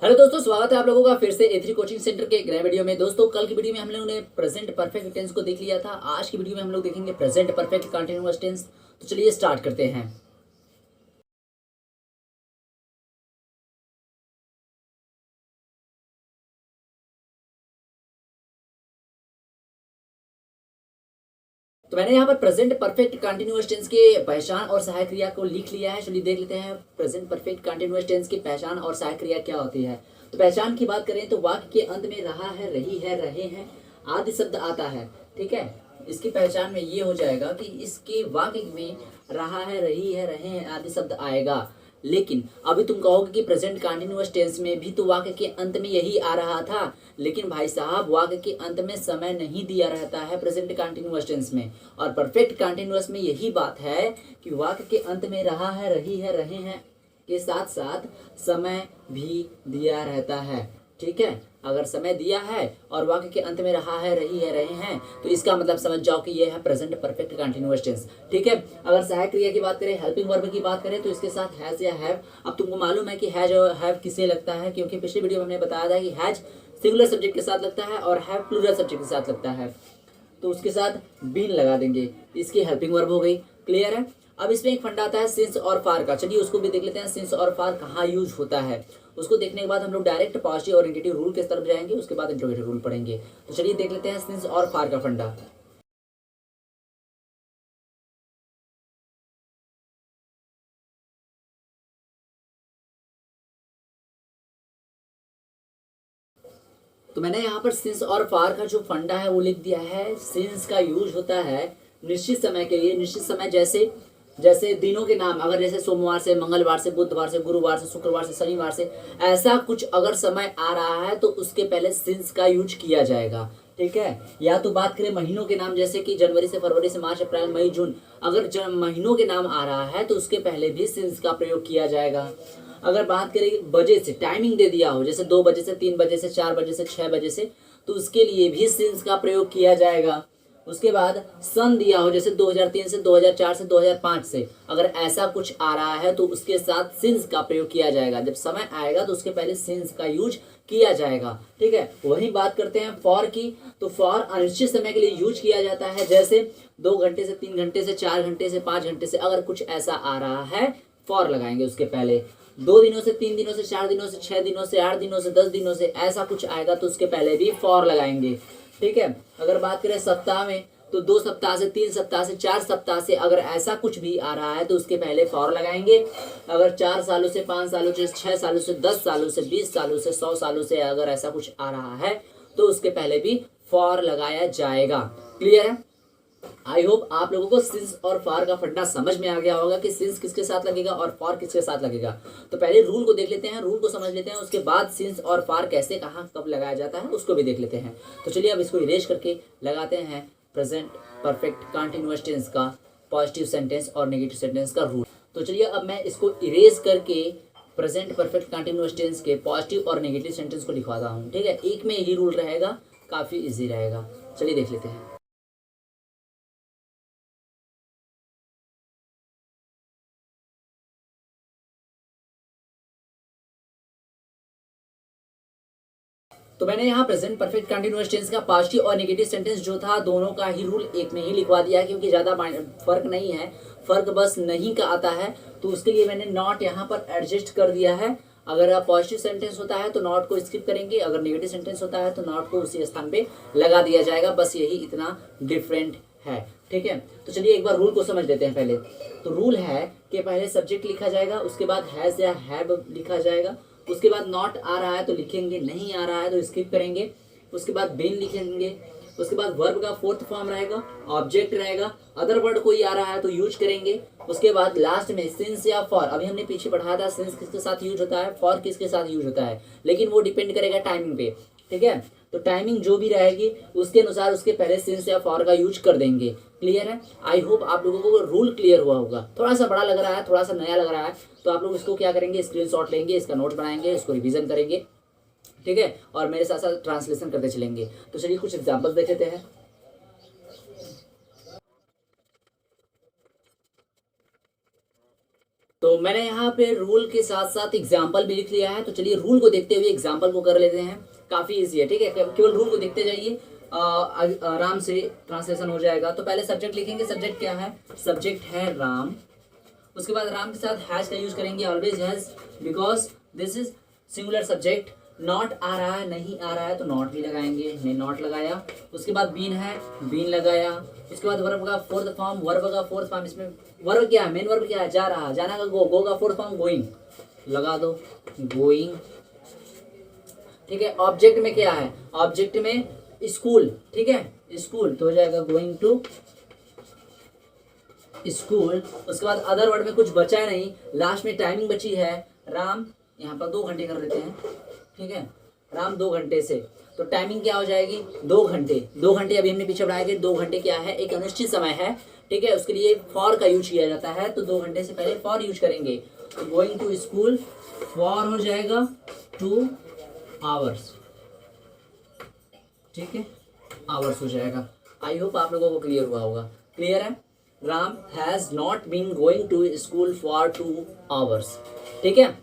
Hello दोस्तों, स्वागत है आप लोगों का फिर से ए3 कोचिंग सेंटर के एक नए वीडियो में। दोस्तों, कल की वीडियो में हम लोगों ने प्रेजेंट परफेक्ट टेंस को देख लिया था। आज की वीडियो में हम लोग देखेंगे प्रेजेंट परफेक्ट कंटीन्यूअस टेंस। तो चलिए स्टार्ट करते हैं। तो मैंने यहाँ पर प्रेजेंट परफेक्ट कंटीन्यूअस टेंस के पहचान और सहायक क्रिया को लिख लिया है। चलिए देख लेते हैं प्रेजेंट परफेक्ट कंटीन्यूअस टेंस की पहचान और सहायक क्रिया क्या होती है। तो पहचान की बात करें तो वाक्य के अंत में रहा है, रही है, रहे हैं आदि शब्द आता है। ठीक है, इसकी पहचान में ये हो जाएगा कि इसके वाक्य में रहा है, रही है, रहे हैं आदि शब्द आएगा। लेकिन अभी तुम कहोगे कि प्रेजेंट कंटीन्यूअस टेंस में भी तो वाक्य के अंत में यही आ रहा था। लेकिन भाई साहब, वाक्य के अंत में समय नहीं दिया रहता है प्रेजेंट कंटीन्यूअस टेंस में। और परफेक्ट कंटीन्यूअस में यही बात है कि वाक्य के अंत में रहा है, रही है, रहे हैं के साथ साथ समय भी दिया रहता है। ठीक है, अगर समय दिया है और वाक्य के अंत में रहा है, रही है, रहे हैं, तो इसका मतलब समझ जाओ कि यह है प्रेजेंट परफेक्ट कंटीन्यूअस टेंस। ठीक है, अगर सहायक क्रिया की बात करें, हेल्पिंग वर्ब की बात करें, तो इसके साथ हैज या हैव। अब तुमको मालूम है कि हैज और हैव किसे लगता है, क्योंकि पिछली वीडियो में हमने बताया था कि हैज सिंगुलर सब्जेक्ट के साथ लगता है और हैव प्लूरल सब्जेक्ट के साथ लगता है। तो उसके साथ बीन लगा देंगे, इसकी हेल्पिंग वर्ब हो गई। क्लियर है। अब इसमें एक फंडा आता है सिंस और फार का। चलिए उसको भी देख लेते हैं, सिंस और फार कहाँ यूज होता है। उसको देखने के बाद हम लोग डायरेक्ट पॉजिटिव और नेगेटिव रूल की तरफ जाएंगे, उसके बाद इंट्रोगेटिव रूल पढ़ेंगे। तो चलिए देख लेते हैं सिंस और फार का फंडा। तो मैंने यहाँ पर सिंस और फार का जो फंडा है वो लिख दिया है। सिंस का यूज होता है निश्चित समय के लिए। निश्चित समय जैसे जैसे दिनों के नाम, अगर जैसे सोमवार से, मंगलवार से, बुधवार से, गुरुवार से, शुक्रवार से, शनिवार से, ऐसा कुछ अगर समय आ रहा है तो उसके पहले सिंस का यूज किया जाएगा। ठीक है, या तो बात करें महीनों के नाम, जैसे कि जनवरी से फरवरी से मार्च अप्रैल मई जून, अगर महीनों के नाम आ रहा है तो उसके पहले भी सिंस का प्रयोग किया जाएगा। अगर बात करें बजे से, टाइमिंग दे दिया हो, जैसे 2 बजे से 3 बजे से 4 बजे से 6 बजे से, तो उसके लिए भी सिंस का प्रयोग किया जाएगा। उसके बाद सन दिया हो, जैसे 2003 से 2004 से 2005 से, अगर ऐसा कुछ आ रहा है तो उसके साथ सिंस का प्रयोग किया जाएगा। जब समय आएगा तो उसके पहले सिंस का यूज किया जाएगा। ठीक है, वही बात करते हैं फॉर की। तो फॉर अनिश्चित समय के लिए यूज किया जाता है, जैसे 2 घंटे से 3 घंटे से 4 घंटे से 5 घंटे से, अगर कुछ ऐसा आ रहा है फॉर लगाएंगे उसके पहले। 2 दिनों से, 3 दिनों से, 4 दिनों से, 6 दिनों से, 8 दिनों से, 10 दिनों से, ऐसा कुछ आएगा तो उसके पहले भी फॉर लगाएंगे। ठीक है, अगर बात करें सप्ताह में, तो 2 सप्ताह से, 3 सप्ताह से, 4 सप्ताह से, अगर ऐसा कुछ भी आ रहा है तो उसके पहले फॉर लगाएंगे। अगर 4 सालों से, 5 सालों से, 6 सालों से, 10 सालों से, 20 सालों से, 100 सालों से अगर ऐसा कुछ आ रहा है तो उसके पहले भी फॉर लगाया जाएगा। क्लियर है। आई होप आप लोगों को सिंस और फार का फंडा समझ में आ गया होगा कि सिंस किसके साथ लगेगा और फार किसके साथ लगेगा। तो पहले रूल को देख लेते हैं, रूल को समझ लेते हैं, उसके बाद सिंस और फार कैसे, कहाँ, कब लगाया जाता है उसको भी देख लेते हैं। तो चलिए अब इसको इरेज करके लगाते हैं प्रेजेंट परफेक्ट कंटीन्यूअस टेंस का पॉजिटिव सेंटेंस और नेगेटिव सेंटेंस का रूल। तो चलिए अब मैं इसको इरेज करके प्रेजेंट परफेक्ट कंटीन्यूअस टेंस के पॉजिटिव और नेगेटिव सेंटेंस को लिखवाता हूँ। ठीक है, एक में ही रूल रहेगा, काफ़ी ईजी रहेगा। चलिए देख लेते हैं। तो मैंने यहाँ प्रेजेंट परफेक्ट कंटीन्यूअस टेंस का पॉजिटिव और नेगेटिव सेंटेंस जो था दोनों का ही रूल एक में ही लिखवा दिया है, क्योंकि ज़्यादा फर्क नहीं है। फर्क बस नहीं का आता है, तो उसके लिए मैंने नॉट यहाँ पर एडजस्ट कर दिया है। अगर पॉजिटिव सेंटेंस होता है तो नॉट को स्किप करेंगे, अगर नेगेटिव सेंटेंस होता है तो नॉट को उसी स्थान पे लगा दिया जाएगा। बस यही इतना डिफरेंट है। ठीक है, तो चलिए एक बार रूल को समझ लेते हैं पहले। तो रूल है कि पहले सब्जेक्ट लिखा जाएगा, उसके बाद हैज या हैव लिखा जाएगा, उसके बाद नॉट आ रहा है तो लिखेंगे, नहीं आ रहा है तो स्किप करेंगे, उसके बाद बीन लिखेंगे, उसके बाद वर्ब का फोर्थ फॉर्म रहेगा, ऑब्जेक्ट रहेगा, अदर वर्ड कोई आ रहा है तो यूज करेंगे, उसके बाद लास्ट में सिंस या फॉर। अभी हमने पीछे पढ़ाया था सिंस किसके साथ यूज होता है, फॉर किसके साथ यूज होता है, लेकिन वो डिपेंड करेगा टाइमिंग पे। ठीक है, तो टाइमिंग जो भी रहेगी उसके अनुसार उसके पहले सिंस या फॉर का यूज कर देंगे। क्लियर है। आई होप आप लोगों को रूल क्लियर हुआ होगा। थोड़ा सा बड़ा लग रहा है, थोड़ा सा नया लग रहा है, तो आप लोग इसको क्या करेंगे, स्क्रीनशॉट लेंगे, इसका नोट बनाएंगे, इसको रिवीजन करेंगे। ठीक है, और मेरे साथ साथ ट्रांसलेशन करते चलेंगे। तो चलिए कुछ एग्जाम्पल देख लेते हैं। तो मैंने यहाँ पे रूल के साथ साथ एग्जाम्पल भी लिख लिया है, तो चलिए रूल को देखते हुए एग्जाम्पल को कर लेते हैं। काफ़ी इजी है, ठीक है, केवल रूल को देखते जाइए, आराम से ट्रांसलेशन हो जाएगा। तो पहले सब्जेक्ट लिखेंगे, सब्जेक्ट क्या है, सब्जेक्ट है राम। उसके बाद राम के साथ हैज का यूज करेंगे, always has, because this is singular subject. Not आ रहा है, नहीं आ रहा है, तो नॉट भी लगाएंगे, ने नॉट लगाया। उसके बाद बीन है, बीन लगाया। उसके बाद वर्ब का फोर्थ फॉर्म, वर्ब का फोर्थ फॉर्म, इसमें वर्ब क्या है, मेन वर्ब क्या है, जा रहा, जाना का गो, गो का फोर्थ फॉर्म गोइंग, लगा दो, गोइंग, ठीक है। ऑब्जेक्ट में क्या है, ऑब्जेक्ट में स्कूल, ठीक है, स्कूल, तो हो जाएगा गोइंग टू स्कूल। उसके बाद अदर वर्ड में कुछ बचा है नहीं, लास्ट में टाइमिंग बची है, राम, यहाँ पर 2 घंटे कर देते हैं, ठीक है, राम 2 घंटे से, तो टाइमिंग क्या हो जाएगी, 2 घंटे। 2 घंटे अभी हमने पीछे बढ़ाएंगे, 2 घंटे क्या है, एक अनिश्चित समय है, ठीक है, उसके लिए फॉर का यूज किया जाता है, तो 2 घंटे से पहले फॉर यूज करेंगे। तो गोइंग टू स्कूल, फॉर हो जाएगा 2 आवर्स, ठीक है, आवर्स हो जाएगा। आई होप आप लोगों को क्लियर हुआ होगा। क्लियर है, Ram has not been going to school for 2 hours, ठीक है।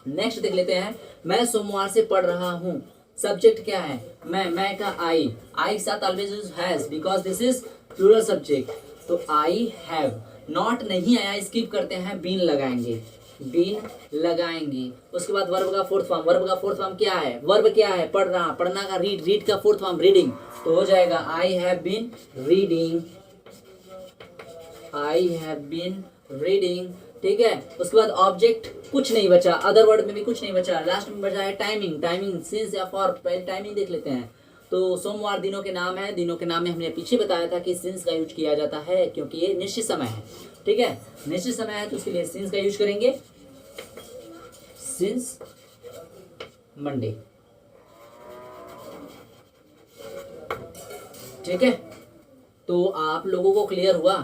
नेक्स्ट देख लेते हैं, मैं सोमवार से पढ़ रहा हूँ। सब्जेक्ट क्या है, मैं का आई के साथ always use has, because this is plural subject, तो आई हैव। नॉट नहीं आया, स्किप करते हैं, बीन लगाएंगे, बीन लगाएंगे। उसके बाद वर्ब का फोर्थ फॉर्म, वर्ब का फोर्थ फॉर्म क्या है, वर्ब क्या है, पढ़ रहा, पढ़ना का रीड, रीड का फोर्थ फॉर्म रीडिंग, तो हो जाएगा I have been reading, I have been reading, ठीक है। उसके बाद ऑब्जेक्ट कुछ नहीं बचा, अदर वर्ड में भी कुछ नहीं बचा, लास्ट में बचा है टाइमिंग, टाइमिंग सिंस या फॉर, पहले टाइमिंग देख लेते हैं। तो सोमवार दिनों के नाम है, दिनों के नाम में हमने पीछे बताया था कि सिंस का यूज किया जाता है, क्योंकि ये निश्चित समय है, ठीक है, निश्चित समय है, तो उसके लिए सिंस का यूज करेंगे, सिंस मंडे, ठीक है। तो आप लोगों को क्लियर हुआ,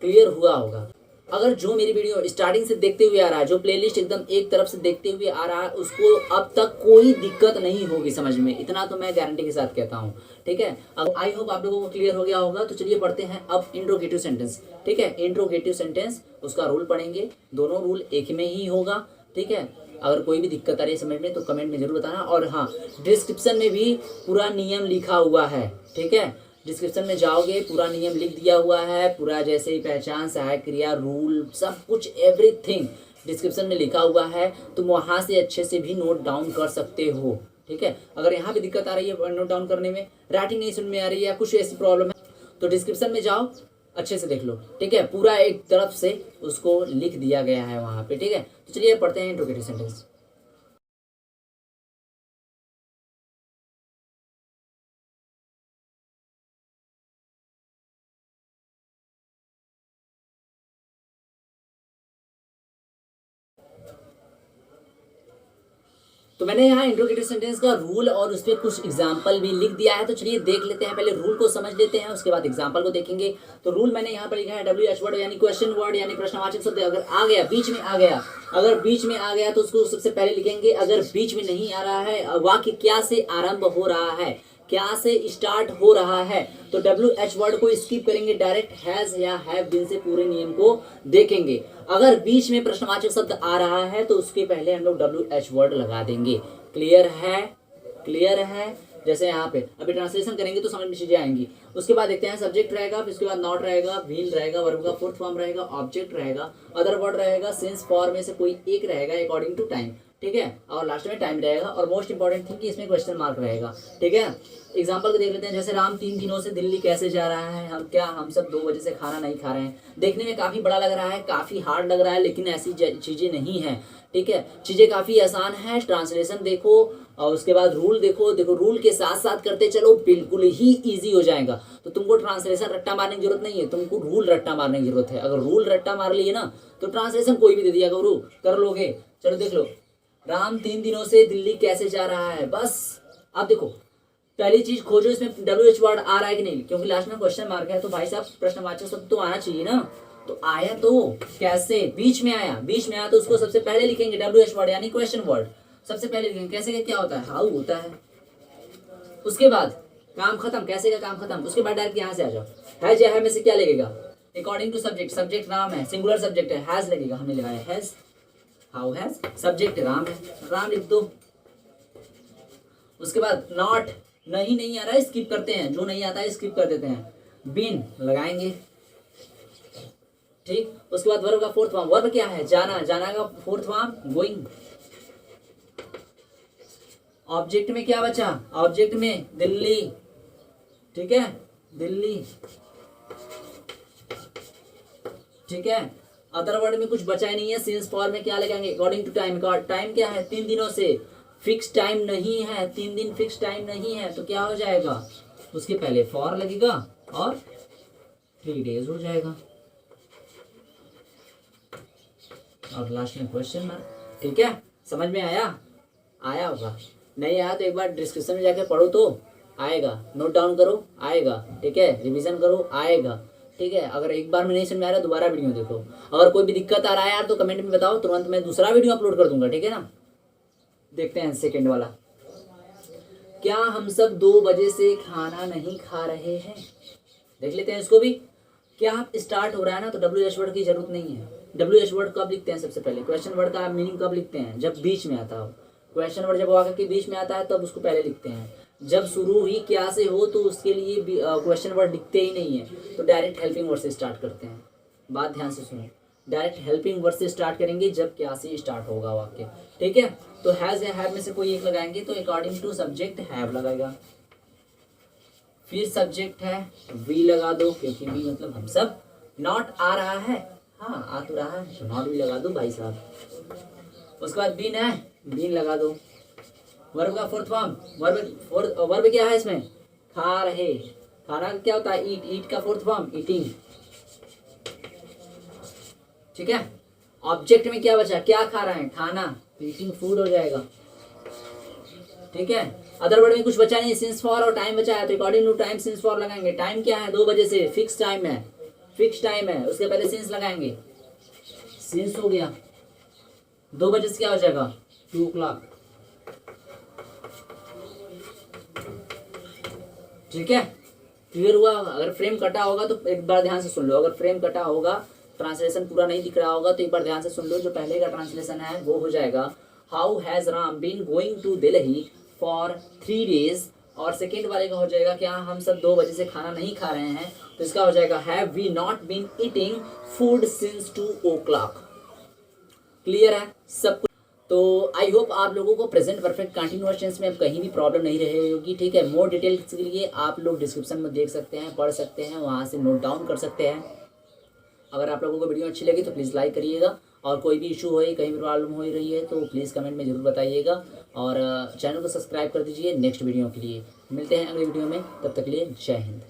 क्लियर हुआ होगा। अगर जो मेरी वीडियो स्टार्टिंग से देखते हुए आ रहा है, जो प्लेलिस्ट एकदम एक तरफ से देखते हुए आ रहा है, उसको अब तक कोई दिक्कत नहीं होगी समझ में, इतना तो मैं गारंटी के साथ कहता हूँ, ठीक है। अब आई होप आप लोगों को क्लियर हो गया होगा। तो चलिए पढ़ते हैं अब इंट्रोगेटिव सेंटेंस, ठीक है। इंट्रोगेटिव सेंटेंस, उसका रूल पढ़ेंगे, दोनों रूल एक में ही होगा, ठीक है। अगर कोई भी दिक्कत आ रही है समझ में तो कमेंट में जरूर बताना, और हाँ, डिस्क्रिप्शन में भी पूरा नियम लिखा हुआ है, ठीक है। डिस्क्रिप्शन में जाओगे, पूरा नियम लिख दिया हुआ है, पूरा जैसे ही पहचान, सहायक क्रिया, रूल, सब कुछ एवरीथिंग डिस्क्रिप्शन में लिखा हुआ है, तुम वहाँ से अच्छे से भी नोट डाउन कर सकते हो, ठीक है। अगर यहाँ भी दिक्कत आ रही है नोट डाउन करने में, राइटिंग नहीं सुन में आ रही है या कुछ ऐसी प्रॉब्लम है, तो डिस्क्रिप्शन में जाओ, अच्छे से देख लो, ठीक है, पूरा एक तरफ से उसको लिख दिया गया है वहाँ पे, ठीक है। तो चलिए पढ़ते हैं इंट्रोगेटिव सेंटेंस। तो मैंने यहाँ इंट्रोगेटिव सेंटेंस का रूल और उस पर कुछ एग्जाम्पल भी लिख दिया है, तो चलिए देख लेते हैं। पहले रूल को समझ लेते हैं, उसके बाद एग्जाम्पल को देखेंगे। तो रूल मैंने यहाँ पर लिखा है WH वर्ड यानी क्वेश्चन वर्ड यानी प्रश्नवाचक शब्द अगर आ गया, बीच में आ गया, अगर बीच में आ गया तो उसको सबसे पहले लिखेंगे। अगर बीच में नहीं आ रहा है, वाक्य क्या से आरंभ हो रहा है, क्या से स्टार्ट हो रहा है, तो WH वर्ड को स्किप करेंगे, डायरेक्ट हैज या हैव बीन से पूरे नियम को देखेंगे। अगर बीच में प्रश्नवाचक शब्द आ रहा है तो उसके पहले हम लोग WH वर्ड लगा देंगे। क्लियर है, क्लियर है। जैसे यहाँ पे अभी ट्रांसलेशन करेंगे तो समझ में चीजें आएंगी। उसके बाद देखते हैं, सब्जेक्ट रहेगा, फिर उसके बाद नॉट रहेगा, व्हील रहेगा, वर्ब का फोर्थ फॉर्म रहेगा, ऑब्जेक्ट रहेगा, अदर वर्ड रहेगा, सिंस फॉर में से कोई एक रहेगा अकॉर्डिंग टू टाइम, ठीक है, और लास्ट में टाइम रहेगा, और मोस्ट इंपॉर्टेंट थिंग कि इसमें क्वेश्चन मार्क रहेगा, ठीक है। एग्जाम्पल को देख लेते हैं। जैसे राम 3 दिनों से दिल्ली कैसे जा रहा है, हम सब 2 बजे से खाना नहीं खा रहे हैं। देखने में काफ़ी बड़ा लग रहा है, काफ़ी हार्ड लग रहा है, लेकिन ऐसी चीज़ें नहीं है, ठीक है, चीज़ें काफ़ी आसान है। ट्रांसलेशन देखो और उसके बाद रूल देखो, रूल के साथ साथ करते चलो, बिल्कुल ही ईजी हो जाएगा। तो तुमको ट्रांसलेशन रट्टा मारने की जरूरत नहीं है, तुमको रूल रट्टा मारने की जरूरत है। अगर रूल रट्टा मार लिए ना तो ट्रांसलेशन कोई भी दे दिया करो, कर लोगे। चलो देख लो, राम 3 दिनों से दिल्ली कैसे जा रहा है, बस अब देखो पहली चीज खोजो इसमें WH वर्ड आ रहा है कि नहीं, क्योंकि लास्ट में क्वेश्चन मार्क है, तो भाई साहब प्रश्नवाचक शब्द तो आना चाहिए ना। तो आया तो कैसे, बीच में आया, बीच में आया तो उसको सबसे पहले लिखेंगे WH वर्ड यानी क्वेश्चन वर्ड, सबसे पहले लिखेंगे। कैसे क्या होता है, हाउ होता है। उसके बाद काम खत्म, कैसे का काम खत्म, उसके बाद डायरेक्ट यहाँ से आ जाओ, है जो है में से क्या लगेगा, according to subject, subject Ram है, सिंगुलर सब्जेक्ट है, हैज लगेगा, हमने लगाया has, how has, subject Ram है, राम लिख दो। उसके बाद नॉट, नहीं आ रहा है स्किप करते हैं, जो नहीं आता है स्किप कर देते हैं, बीन लगाएंगे, ठीक। उसके बाद वर्ब का फोर्थ फॉर्म, वर्ब क्या है, जाना, जाना का फोर्थ फॉर्म गोइंग। ऑब्जेक्ट में क्या बचा, ऑब्जेक्ट में दिल्ली, ठीक है, दिल्ली, ठीक है। अदर वर्ड में कुछ बचा ही नहीं है, सिंस फॉर में क्या लगाएंगे, अकॉर्डिंग टू टाइम, टाइम क्या है 3 दिनों से, फिक्स टाइम नहीं है, 3 दिन फिक्स टाइम नहीं है, तो क्या हो जाएगा, उसके पहले फॉर लगेगा और 3 डेज हो जाएगा, और लास्ट में क्वेश्चन मार्क, ठीक है। समझ में आया, आया होगा, नहीं आया तो एक बार डिस्क्रिप्शन में जाके पढ़ो तो आएगा, नोट डाउन करो आएगा, ठीक है, रिवीजन करो आएगा, ठीक है। अगर एक बार में नहीं समझ में आ रहा दोबारा वीडियो देखो, अगर कोई भी दिक्कत आ रहा है यार तो कमेंट में बताओ, तुरंत मैं दूसरा वीडियो अपलोड कर दूंगा, ठीक है ना। देखते हैं सेकंड वाला, क्या हम सब 2 बजे से खाना नहीं खा रहे हैं, देख लेते हैं इसको भी। क्या आप स्टार्ट हो रहा है ना तो WH वर्ड की जरूरत नहीं है। WH वर्ड कब लिखते हैं, सबसे पहले क्वेश्चन वर्ड का मीनिंग कब लिखते हैं, जब बीच में आता हो, क्वेश्चन वर्ड जब आकर के बीच में आता है तब उसको पहले लिखते हैं। जब शुरू ही क्या से हो तो उसके लिए क्वेश्चन वर्ड लिखते ही नहीं है, तो डायरेक्ट हेल्पिंग वर्ड से स्टार्ट करते हैं। बात ध्यान से सुनो, डायरेक्ट हेल्पिंग वर्ड से स्टार्ट करेंगे जब क्या से स्टार्ट होगा वाक्य, ठीक है। तो हैज या हैव में से कोई एक लगाएंगे, तो अकॉर्डिंग टू सब्जेक्ट हैव लगाएगा, फिर सब्जेक्ट है वी लगा दो, क्योंकि वी मतलब हम सब, नॉट आ रहा है, हाँ आ तो रहा है तो नॉट भी लगा दो भाई साहब। उसके बाद बीन है, बीन लगा दो। वर्ब का फोर्थ फॉर्म, वर्ब क्या है इसमें, खा रहे, खाना क्या होता है, ईट, ईट का फोर्थ फॉर्म ईटिंग, ठीक है। ऑब्जेक्ट में क्या बचा, क्या खा रहे हैं, खाना, ईटिंग फूड हो जाएगा, ठीक है। अदर वर्ड में कुछ बचा नहीं, सिंस फॉर और टाइम बचा है, तो according to time since for लगाएंगे। टाइम क्या है, 2 बजे से, फिक्स टाइम है, फिक्स टाइम है, उसके पहले सिंस लगाएंगे, सिंस हो गया, 2 बजे से क्या हो जाएगा 2 o'clock, ठीक है। क्लियर हुआ। अगर फ्रेम कटा होगा तो एक बार ध्यान से सुन लो, अगर फ्रेम कटा होगा, ट्रांसलेशन पूरा नहीं दिख रहा होगा तो एक बार ध्यान से सुन लो, जो पहले का ट्रांसलेशन है वो हो जाएगा, how has Ram been going to Delhi for 3 days, और सेकेंड वाले का हो जाएगा, क्या हम सब 2 बजे से खाना नहीं खा रहे हैं, तो इसका हो जाएगा, have we not been eating food since 2 o'clock। Clear है सब कुछ। तो आई होप आप लोगों को प्रेजेंट परफेक्ट कंटिन्यूअस टेंस में अब कहीं भी प्रॉब्लम नहीं रही होगी, ठीक है। मोर डिटेल्स के लिए आप लोग डिस्क्रिप्शन में देख सकते हैं, पढ़ सकते हैं, वहाँ से नोट डाउन कर सकते हैं। अगर आप लोगों को वीडियो अच्छी लगी तो प्लीज़ लाइक करिएगा, और कोई भी इशू हो, कहीं भी प्रॉब्लम हो रही है तो प्लीज़ कमेंट में ज़रूर बताइएगा, और चैनल को सब्सक्राइब कर दीजिए नेक्स्ट वीडियो के लिए। मिलते हैं अगले वीडियो में, तब तक के लिए जय हिंद।